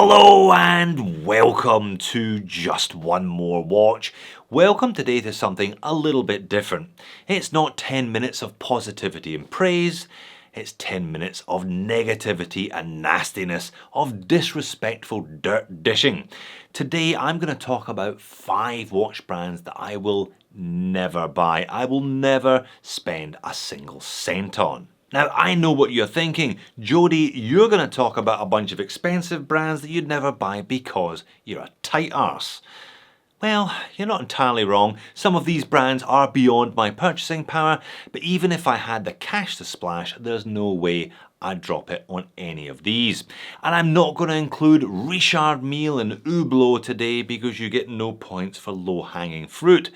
Hello and welcome to Just One More Watch. Welcome today to something a little bit different. It's not 10 minutes of positivity and praise, it's 10 minutes of negativity and nastiness, of disrespectful dirt dishing. Today I'm going to talk about 5 watch brands that I will never buy. I will never spend a single cent on. Now, I know what you're thinking. Jody, you're going to talk about a bunch of expensive brands that you'd never buy because you're a tight arse. Well, you're not entirely wrong. Some of these brands are beyond my purchasing power, but even if I had the cash to splash, there's no way I'd drop it on any of these. And I'm not going to include Richard Mille and Hublot today because you get no points for low-hanging fruit.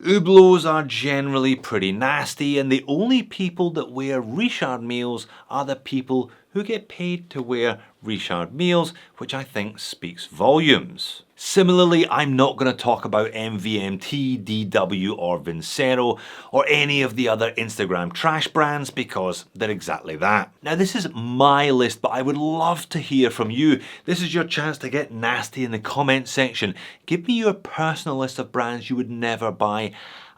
Hublots are generally pretty nasty, and the only people that wear Richard Milles are the people who get paid to wear Richard Milles, which I think speaks volumes. Similarly, I'm not going to talk about MVMT, DW or Vincero or any of the other Instagram trash brands because they're exactly that. Now this is my list, but I would love to hear from you. This is your chance to get nasty in the comment section. Give me your personal list of brands you would never buy.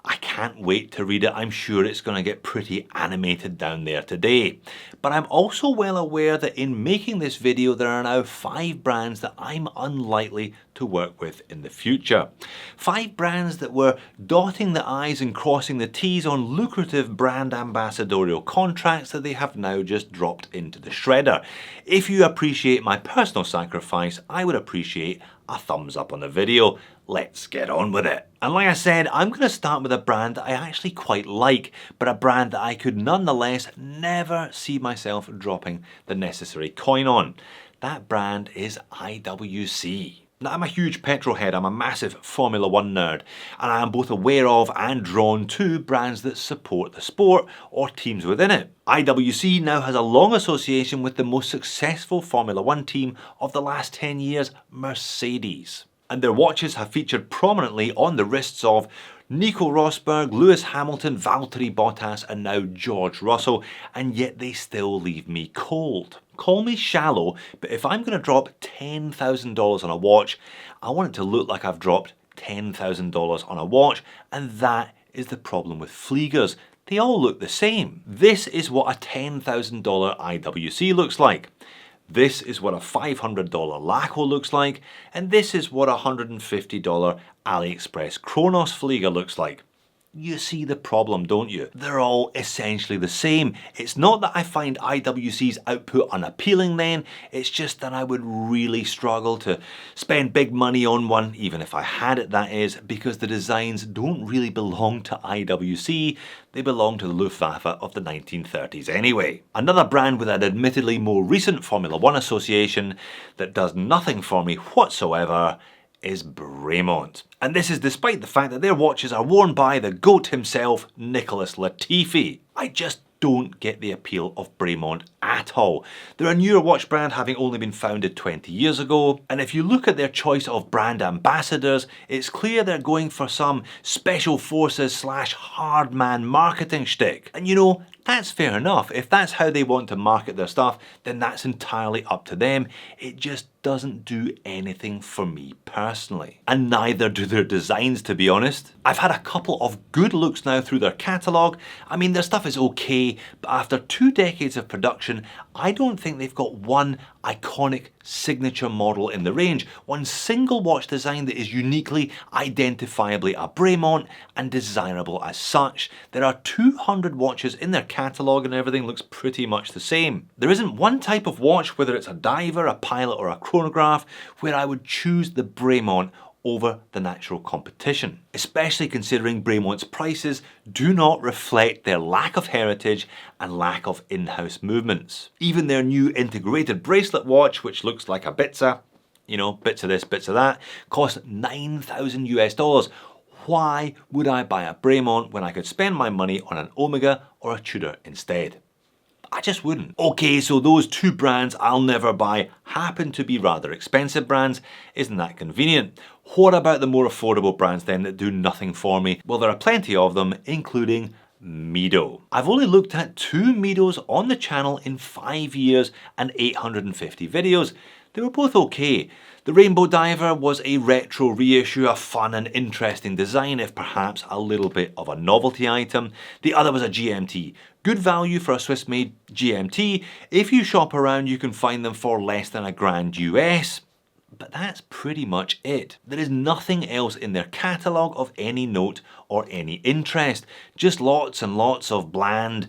I can't wait to read it. I'm sure it's going to get pretty animated down there today. But I'm also well aware that in making this video there are now 5 brands that I'm unlikely to work with in the future. 5 brands that were dotting the I's and crossing the T's on lucrative brand ambassadorial contracts that they have now just dropped into the shredder. If you appreciate my personal sacrifice, I would appreciate a thumbs up on the video. Let's get on with it. And like I said, I'm going to start with a brand that I actually quite like, but a brand that I could nonetheless never see myself dropping the necessary coin on. That brand is IWC. Now, I'm a huge petrol head, I'm a massive Formula 1 nerd, and I am both aware of and drawn to brands that support the sport or teams within it. IWC now has a long association with the most successful Formula 1 team of the last 10 years, Mercedes. And their watches have featured prominently on the wrists of Nico Rosberg, Lewis Hamilton, Valtteri Bottas and now George Russell, and yet they still leave me cold. Call me shallow, but if I'm going to drop $10,000 on a watch, I want it to look like I've dropped $10,000 on a watch, and that is the problem with Fliegers. They all look the same. This is what a $10,000 IWC looks like. This is what a $500 Laco looks like, and this is what a $150 AliExpress Chronos Flieger looks like. You see the problem, don't you? They're all essentially the same. It's not that I find IWC's output unappealing then, it's just that I would really struggle to spend big money on one, even if I had it that is, because the designs don't really belong to IWC, they belong to the Luftwaffe of the 1930s anyway. Another brand with an admittedly more recent Formula 1 association that does nothing for me whatsoever is Bremont. And this is despite the fact that their watches are worn by the GOAT himself, Nicholas Latifi. I just don't get the appeal of Bremont at all. They're a newer watch brand, having only been founded 20 years ago, and if you look at their choice of brand ambassadors, it's clear they're going for some special forces / hard man marketing shtick. And you know, that's fair enough. If that's how they want to market their stuff, then that's entirely up to them. It just doesn't do anything for me personally. And neither do their designs, to be honest. I've had a couple of good looks now through their catalogue. I mean, their stuff is okay, but after 2 decades of production, I don't think they've got one iconic signature model in the range, one single watch design that is uniquely, identifiably a Bremont and desirable as such. There are 200 watches in their catalogue and everything looks pretty much the same. There isn't one type of watch, whether it's a diver, a pilot or a chronograph, where I would choose the Bremont over the natural competition, especially considering Bremont's prices do not reflect their lack of heritage and lack of in-house movements. Even their new integrated bracelet watch, which looks like a Bitsa, you know, bits of this, bits of that, cost $9,000 US. Why would I buy a Bremont when I could spend my money on an Omega or a Tudor instead? I just wouldn't. Okay, so those 2 brands I'll never buy happen to be rather expensive brands. Isn't that convenient? What about the more affordable brands then that do nothing for me? Well, there are plenty of them, including Mido. I've only looked at 2 Midos on the channel in 5 years and 850 videos. They were both okay. The Rainbow Diver was a retro reissue, a fun and interesting design, if perhaps a little bit of a novelty item. The other was a GMT. Good value for a Swiss-made GMT. If you shop around, you can find them for less than $1,000 US. But that's pretty much it. There is nothing else in their catalogue of any note or any interest. Just lots and lots of bland,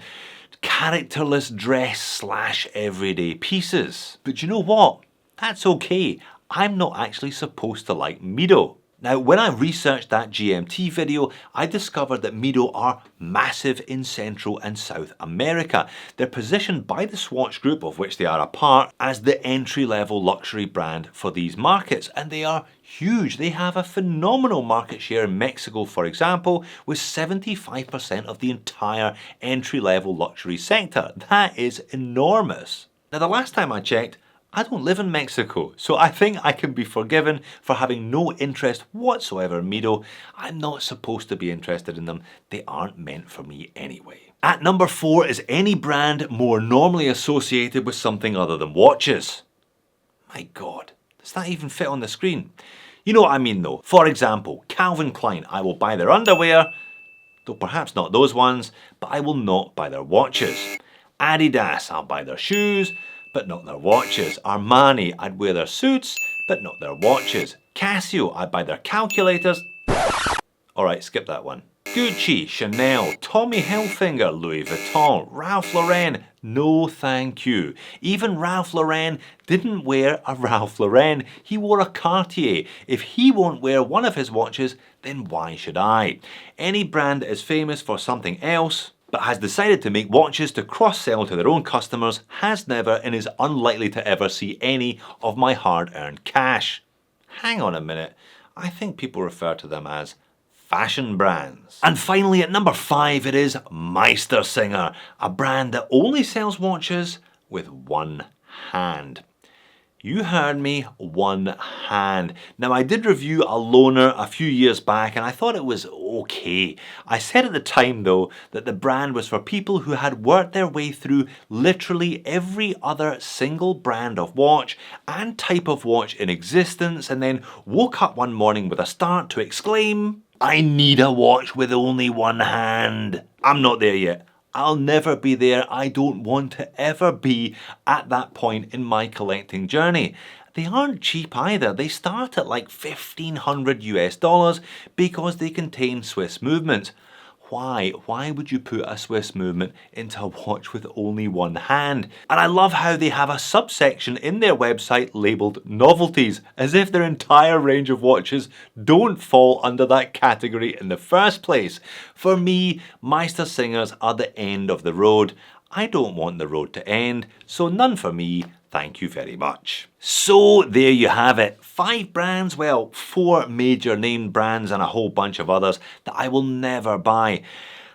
characterless dress / everyday pieces. But you know what? That's okay. I'm not actually supposed to like Mido. Now, when I researched that GMT video, I discovered that Mido are massive in Central and South America. They're positioned by the Swatch Group, of which they are a part, as the entry-level luxury brand for these markets, and they are huge. They have a phenomenal market share in Mexico, for example, with 75% of the entire entry-level luxury sector. That is enormous. Now, the last time I checked, I don't live in Mexico, so I think I can be forgiven for having no interest whatsoever in Mido. I'm not supposed to be interested in them. They aren't meant for me anyway. At number 4 is any brand more normally associated with something other than watches. My God, does that even fit on the screen? You know what I mean though. For example, Calvin Klein. I will buy their underwear, though perhaps not those ones, but I will not buy their watches. Adidas, I'll buy their shoes, but not their watches. Armani, I'd wear their suits, but not their watches. Casio, I'd buy their calculators. Alright, skip that one. Gucci, Chanel, Tommy Hilfiger, Louis Vuitton, Ralph Lauren, no thank you. Even Ralph Lauren didn't wear a Ralph Lauren, he wore a Cartier. If he won't wear one of his watches, then why should I? Any brand that is famous for something else, but has decided to make watches to cross-sell to their own customers, has never and is unlikely to ever see any of my hard-earned cash. Hang on a minute, I think people refer to them as fashion brands. And finally at number 5 it is Meistersinger, a brand that only sells watches with one hand. You heard me, one hand. Now I did review a loaner a few years back and I thought it was okay. I said at the time though that the brand was for people who had worked their way through literally every other single brand of watch and type of watch in existence and then woke up one morning with a start to exclaim, I need a watch with only one hand. I'm not there yet. I'll never be there. I don't want to ever be at that point in my collecting journey. They aren't cheap either. They start at like $1,500 US because they contain Swiss movements. Why? Why would you put a Swiss movement into a watch with only one hand? And I love how they have a subsection in their website labelled novelties, as if their entire range of watches don't fall under that category in the first place. For me, Meistersingers are the end of the road. I don't want the road to end, so none for me. Thank you very much. So there you have it. 5 brands, well, 4 major named brands and a whole bunch of others that I will never buy.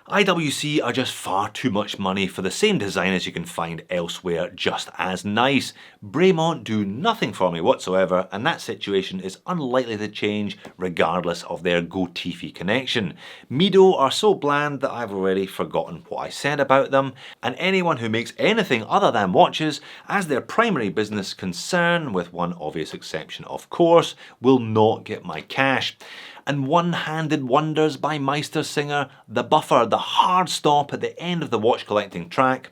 IWC are just far too much money for the same design as you can find elsewhere just as nice. Bremont do nothing for me whatsoever, and that situation is unlikely to change regardless of their Gotifi connection. Mido are so bland that I've already forgotten what I said about them, and anyone who makes anything other than watches as their primary business concern, with one obvious exception of course, will not get my cash. And One-Handed Wonders by Meistersinger, the buffer, the hard stop at the end of the watch collecting track,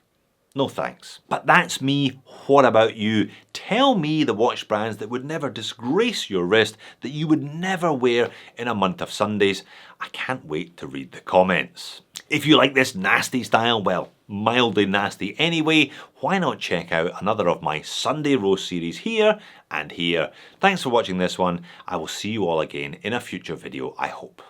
no thanks. But that's me. What about you? Tell me the watch brands that would never disgrace your wrist, that you would never wear in a month of Sundays. I can't wait to read the comments. If you like this nasty style, well, mildly nasty anyway, why not check out another of my Sunday roast series here and here. Thanks for watching this one. I will see you all again in a future video, I hope.